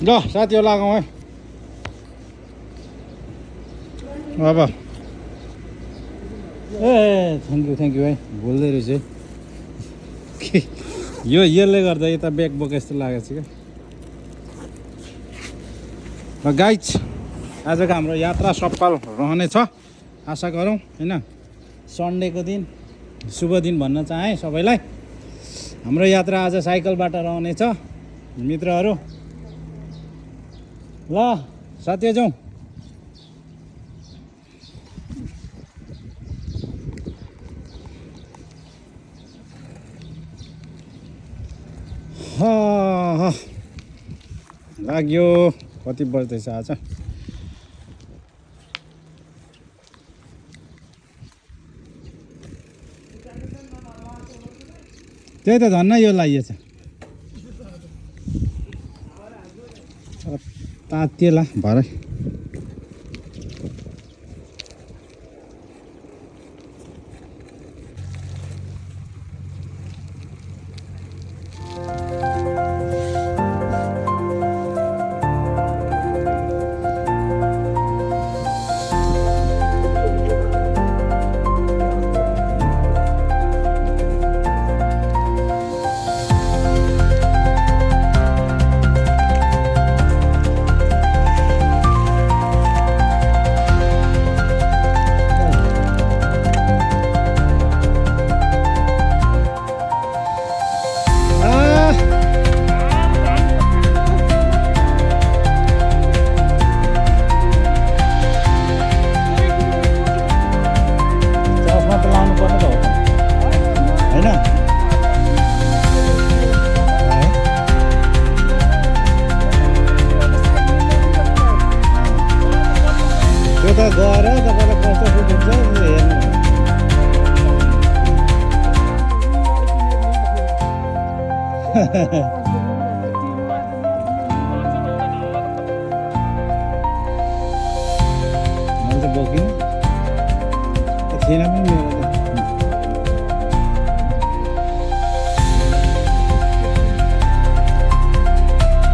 ल साथीहरू लगाउँ है अब ए थ्याङ्क यू है बोल्दै रहेछ है यसले गर्दा यता ब्याग बोके जस्तो लागेको छ क्या र गाइज आजको हाम्रो यात्रा सफल रहनेछ आशा गरौँ होइन सन्डेको दिन शुभ दिन भन्न चाहेँ सबैलाई हाम्रो यात्रा आज साइकलबाट रहनेछ मित्रहरू ल साथी जाउँ लाग्यो कति बज्दैछ आज त्यही त धन्न यो लागिएछ तातिएला भरे गएर तपाईँलाई कस्तो फुट हुन्छ हेर्नु मैले त बोकिनँ थिएन पनि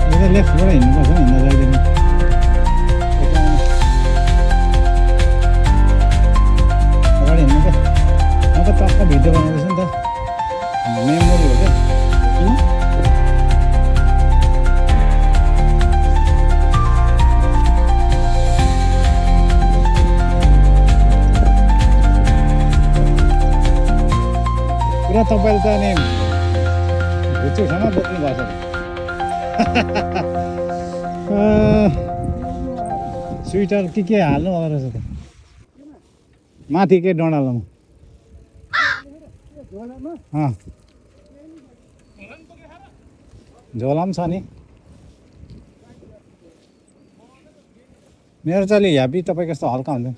मेरो लेफ्टबाट हिँड्नुपर्छ हिँड्न जाँदैन टक्क भिडियो बनाउँदैछ नि त मेमोरी हो क्या पुरा तपाईँले त नि भुचुसँग बोक्नु भएको छ स्वेटर के हाल्नु भएको रहेछ त माथि के डडालोमा झोला पनि छ नि मेरो चाहिँ अलि ह्याप्पी तपाईँको जस्तो हल्का हुन्छ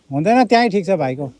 हुँदैन त्यहीँ ठिक छ भाइको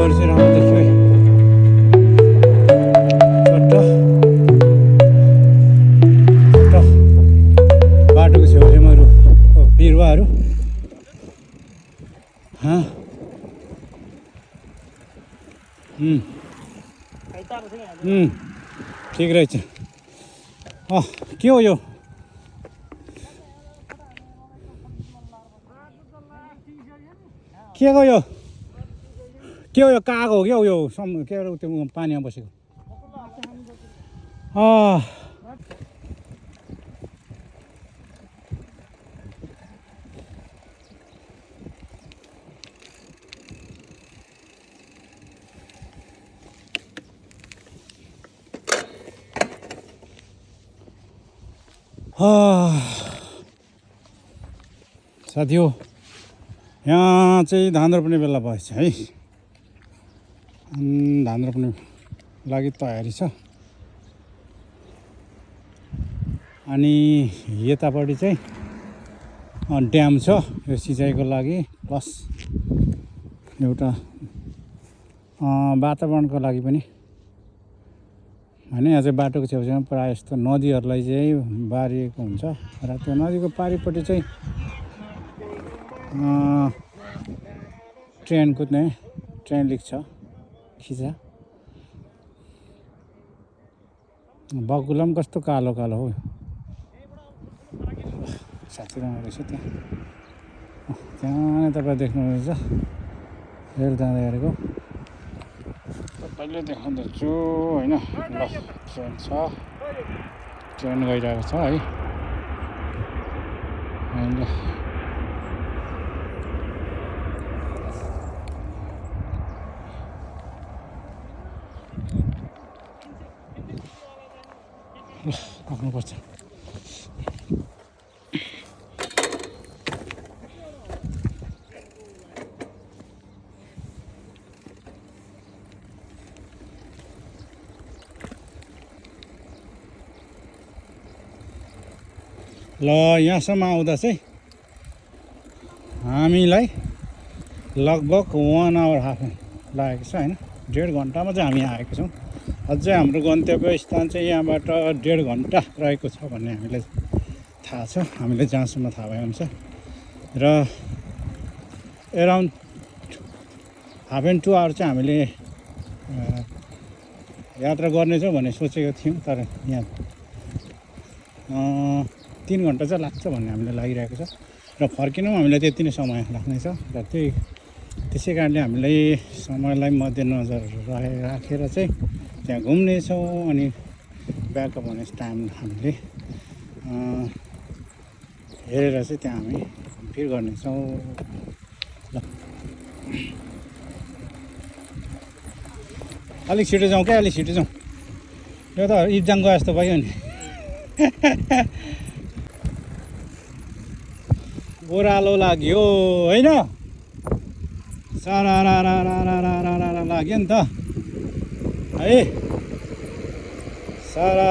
भ्यूहरू चाहिँ राम्रो देखियो है। बाटोको छेउछेउमा बिरुवाहरू ठिक रहेछ। के हो यो? के हो यो? के हो यो? काग हो क्या यो? के हो त्यो पानीमा बसेको? साथी हो, यहाँ चाहिँ धान रोप्ने बेला भएछ है। धान रोप्ने लागि तयारी छ। अनि यतापट्टि चाहिँ ड्याम छ यो सिँचाइको लागि, प्लस एउटा वातावरणको लागि पनि होइन। यहाँ चाहिँ बाटोको छेउछाउमा प्रायः जस्तो नदीहरूलाई चाहिँ बारिएको हुन्छ र त्यो नदीको पारिपट्टि चाहिँ ट्रेन कुद्ने ट्रेन लिक छ खिचा। बकुला पनि कस्तो कालो कालो हो। साथी राम्रो रहेछ त्यहाँ तपाईँ देख्नुहुँदैछ रेल जाँदै गरेको तपाईँले देखाउँदैछु होइन। ल ट्रेन छ, ट्रेन गइरहेको छ है। राख्नुपर्छ। ल यहाँसम्म आउँदा चाहिँ हामीलाई लगभग 1 आवर हाफ लागेको छ होइन। 1.5 घन्टामा चाहिँ हामी आएको छौँ। अझै हाम्रो गन्तव्य स्थान चाहिँ यहाँबाट 1.5 घन्टा रहेको छ भन्ने हामीलाई थाहा छ, हामीले जहाँसम्म थाहा भएअनुसार। र एराउन्ड 1.5 to 2 आवर चाहिँ हामीले यात्रा गर्नेछौँ भन्ने सोचेको थियौँ, तर यहाँ 3 घन्टा चाहिँ लाग्छ भन्ने हामीलाई लागिरहेको छ। र फर्किनु पनि हामीलाई त्यति नै समय लाग्नेछ। र त्यसै कारणले हामीलाई समयलाई मध्यनजर राखेर चाहिँ त्यहाँ घुम्नेछौँ। अनि ब्याकअप हुने टाइम हामीले हेरेर चाहिँ त्यहाँ हामी भिड गर्नेछौँ। ल अलिक छिटो जाउँ क्या, अलिक छिटो जाउँ। यो त इब्जाङ गए जस्तो भयो नि। ओह्रालो लाग्यो होइन, सारा लाग्यो नि त है। सारा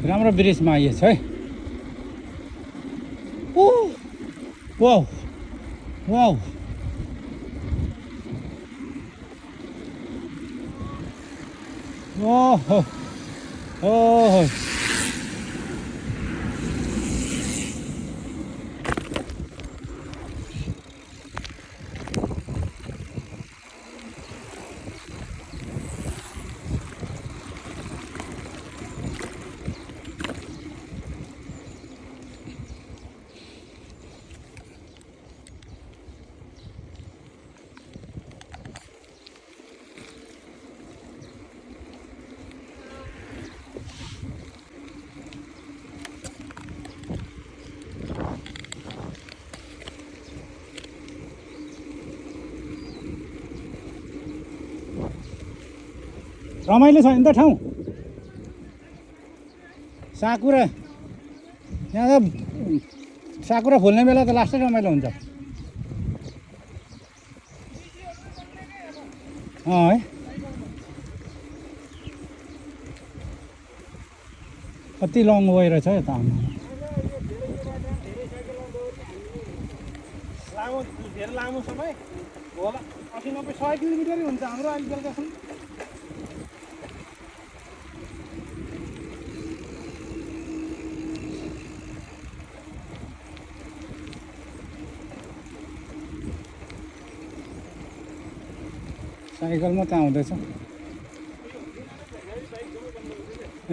राम्रो ब्रिजमा आइएछ है। वाउ वाउ ओहो ओहो रमाइलो छ नि त ठाउँ। साकुरा यहाँ त साकुरा फुल्ने बेला त लास्टै रमाइलो हुन्छ। है कति लङ वे रहेछ है त लामो धेरै लामो समय होला 80-90-100 किलोमिटरै हुन्छ हाम्रो अहिले बेलुकासम्म साइकलमा त आउँदैछ ए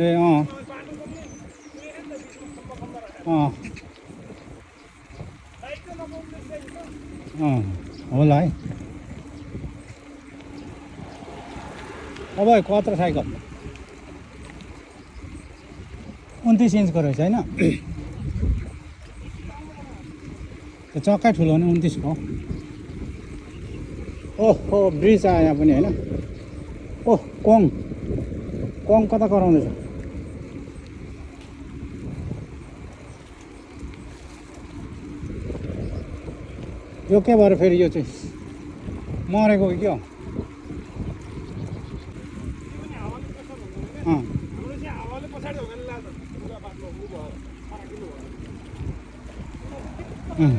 होला है अब कत्रो साइकल 29 इन्चको रहेछ होइन त्यो चक्कै ठुलो भने 29 को ओहो ब्रिज आयो यहाँ पनि होइन ओह कङ कता कराउँदैछ यो के भएर फेरि यो चाहिँ मरेको कि के हो हाम्रो चाहिँ हावाले पछाडि हो भने लाग्छ पुरा बाटो उ भयो फराकिलो भयो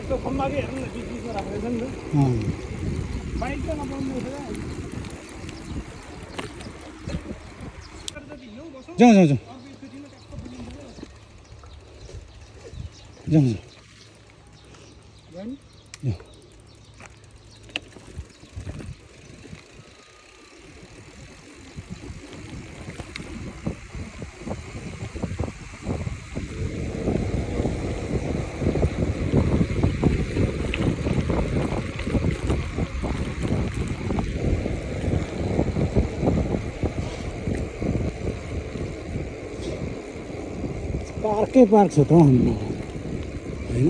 त्यो खम्बा के हेर्नु न बिचमा राखेको छ नि त बाइक त नपाउनु रहेछ जाउँ जाउँ पार्कै पार्क छ त हाम्रो होइन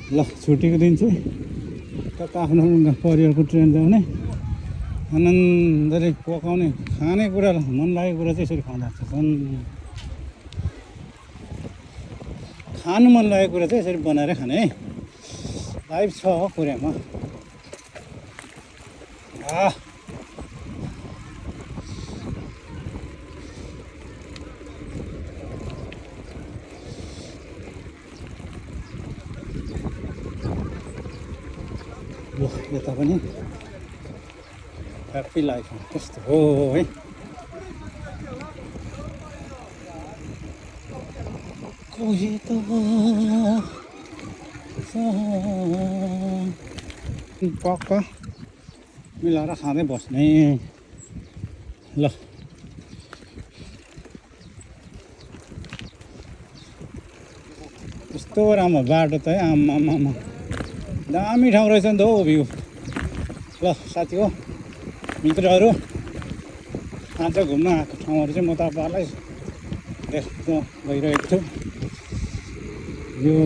ल छुट्टीको दिन चाहिँ कता आफ्नो परिवारको ट्रेन जाउने आनन्दले पकाउने खानेकुरा मन लागेको कुरा चाहिँ यसरी खाँदा झन् खानु मन लागेको कुरा चाहिँ यसरी बनाएर खाने है लाइफ छ कोरियामा यता पनि ह्याप्पी लाइफ कस्तो हो है कोही त पक्क मिलाएर खाँदै बस्ने ल यस्तो राम्रो बाटो त है आम्मामा दामी ठाउँ रहेछ नि त हौ भ्यू ल साथी हो मित्रहरू आज घुम्न आएको ठाउँहरू चाहिँ म तपाईँहरूलाई देख्न गइरहेको छु यो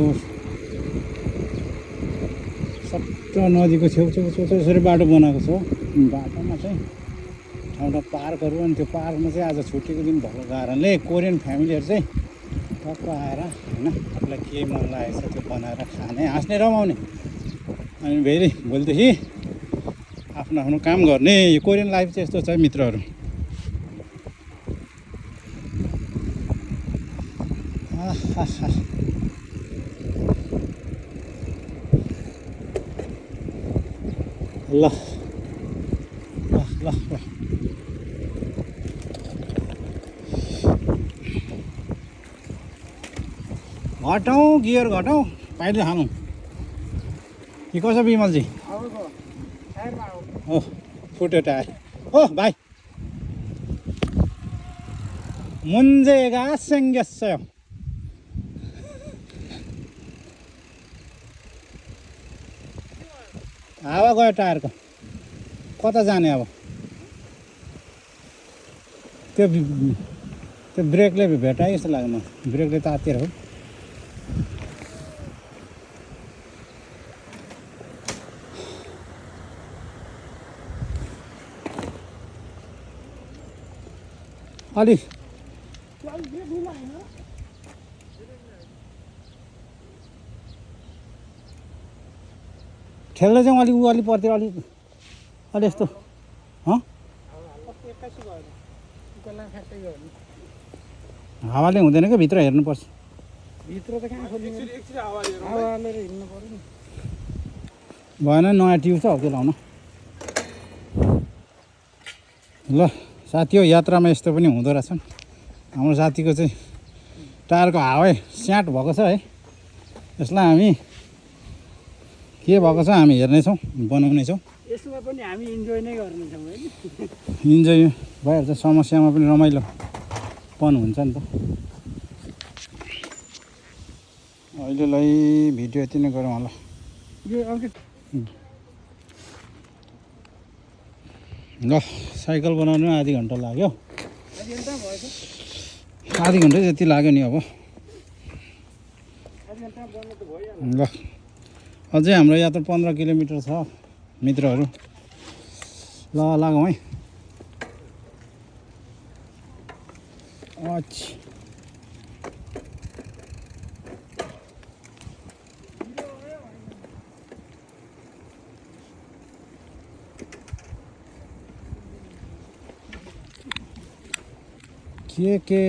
सट्ट नदीको छेउछेउ यसरी बाटो बनाएको छ बाटोमा चाहिँ ठाउँ पार्कहरू अनि त्यो पार्कमा चाहिँ आज छुट्टीको दिन भएको कारणले कोरियन फ्यामिलीहरू चाहिँ टक्क आएर होइन आफूलाई के मन लागेको छ त्यो बनाएर खाने हाँस्ने रमाउने अनि फेरि भोलिदेखि आफ्नो आफ्नो काम गर्ने यो कोरियन लाइफ चाहिँ यस्तो छ मित्रहरू ल ल ल ल घटाउँ गियर घटाउँ पाइले खानु कि कसो बिमलजी हो फुट्यो टायर हो भाइ 문제가 생겼어요. हावा गयो टायरको कता जाने अब त्यो ब्रेकले भेटायो जस्तो लाग्यो म ब्रेकले तातेर हो अलि ठेल्दा चाहिँ अलिक अलि पर्तिर अलिक अलि यस्तो हावाले हुँदैन क्या भित्र हेर्नुपर्छ भित्र त कहाँ खोल्नु हिँड्नु पर्यो नि भएन नयाँ ट्युब छ हो त्यो लाउनु ल साथी हो यात्रामा यस्तो पनि हुँदो रहेछ हाम्रो साथीको चाहिँ टायरको हावै स्याट भएको छ है यसलाई हामी के भएको छ हामी हेर्नेछौँ बनाउनेछौँ यसमा पनि हामी इन्जोय नै गर्नेछौँ है इन्जोय भइहाल्छ समस्यामा पनि रमाइलो पन हुन्छ नि त अहिलेलाई भिडियो यति नै गरौँ होला ल साइकल बनाउनु आधी घन्टा लाग्यो आधी घन्टा जति लाग्यो नि अब ल अझै हाम्रो यात्रा 15 किलोमिटर छ मित्रहरू ल लागौँ है अच्छा के